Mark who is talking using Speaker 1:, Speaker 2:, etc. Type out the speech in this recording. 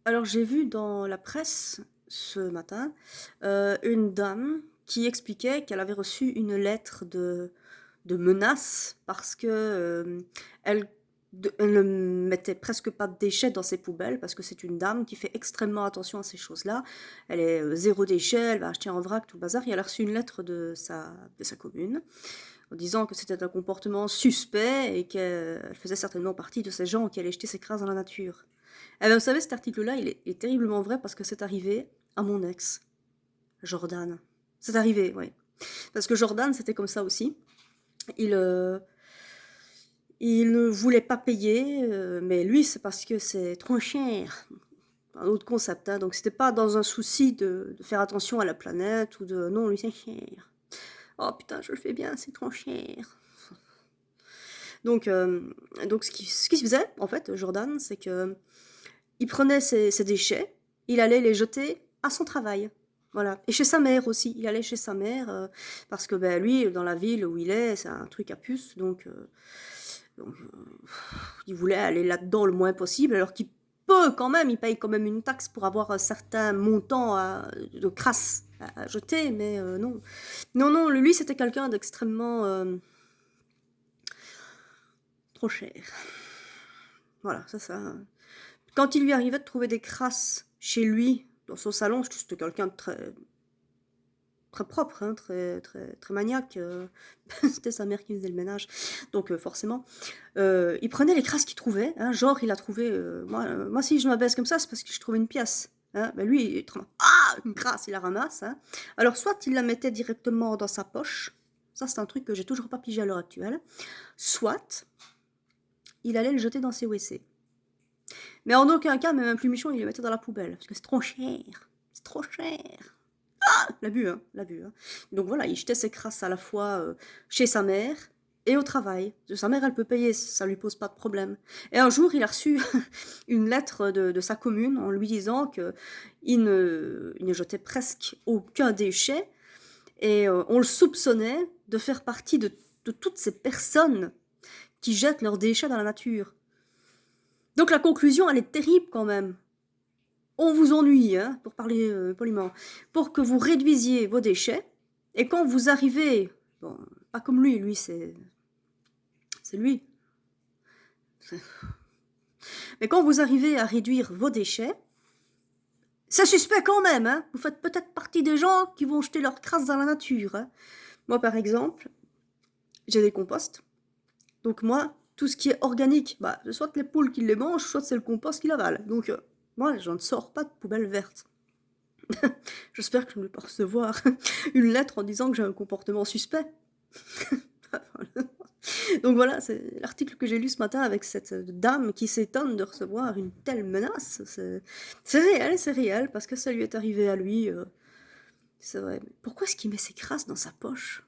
Speaker 1: Alors j'ai vu dans la presse ce matin, une dame qui expliquait qu'elle avait reçu une lettre de menace parce que, elle elle ne mettait presque pas de déchets dans ses poubelles parce que c'est une dame qui fait extrêmement attention à ces choses-là. Elle est, 0 déchet, elle va acheter en vrac, tout le bazar et elle a reçu une lettre de sa commune en disant que c'était un comportement suspect et qu'elle faisait certainement partie de ces gens qui allaient jeter ces crasses dans la nature. Eh ben, vous savez, cet article-là, il est terriblement vrai parce que c'est arrivé à mon ex, Jordan. C'est arrivé, oui. Parce que Jordan, c'était comme ça aussi. Il, euh, il ne voulait pas payer, mais lui, c'est parce que c'est trop cher. Un autre concept, hein. Donc, c'était pas dans un souci de faire attention à la planète ou de non, lui, c'est cher. Oh putain, je le fais bien, c'est trop cher. Donc, ce qu'il faisait, en fait, Jordan, c'est que il prenait ses déchets, il allait les jeter à son travail. Voilà. Et chez sa mère aussi. Il allait chez sa mère parce que ben, lui, dans la ville où il est, c'est un truc à puce. Donc, il voulait aller là-dedans le moins possible. Alors qu'il peut quand même, il paye quand même une taxe pour avoir un certain montant de crasse à jeter. Mais non. Non, non, lui, c'était quelqu'un d'extrêmement trop cher. Voilà, ça. Quand il lui arrivait de trouver des crasses chez lui, dans son salon, c'était quelqu'un de très, très propre, hein, très, très, très maniaque. C'était sa mère qui faisait le ménage. Donc forcément, il prenait les crasses qu'il trouvait. Hein, genre, il a trouvé... moi, si je m'abaisse comme ça, c'est parce que je trouvais une pièce. Hein, ben lui, une crasse, il la ramasse. Hein. Alors, soit il la mettait directement dans sa poche. Ça, c'est un truc que j'ai toujours pas pigé à l'heure actuelle. Soit, il allait le jeter dans ses WC. Mais en aucun cas, même un plumichon, il le mettait dans la poubelle. Parce que c'est trop cher. C'est trop cher. L'abus, hein, l'abus. Hein. Donc voilà, il jetait ses crasses à la fois chez sa mère et au travail. Sa mère, elle peut payer, ça lui pose pas de problème. Et un jour, il a reçu une lettre de sa commune en lui disant qu'il ne jetait presque aucun déchet et on le soupçonnait de faire partie de toutes ces personnes qui jettent leurs déchets dans la nature. Donc la conclusion, elle est terrible quand même. On vous ennuie, hein, pour parler poliment, pour que vous réduisiez vos déchets. Et quand vous arrivez, bon, pas comme lui, c'est lui. Mais quand vous arrivez à réduire vos déchets, c'est suspect quand même, hein. Vous faites peut-être partie des gens qui vont jeter leurs crasses dans la nature. Hein. Moi, par exemple, j'ai des composts. Donc moi, tout ce qui est organique, bah, soit les poules qui les mangent, soit c'est le compost qui l'avale. Donc moi, je ne sors pas de poubelle verte. J'espère que je ne vais pas recevoir une lettre en disant que j'ai un comportement suspect. Donc voilà, c'est l'article que j'ai lu ce matin avec cette dame qui s'étonne de recevoir une telle menace. C'est réel, parce que ça lui est arrivé à lui. C'est vrai. Mais pourquoi est-ce qu'il met ses crasses dans sa poche?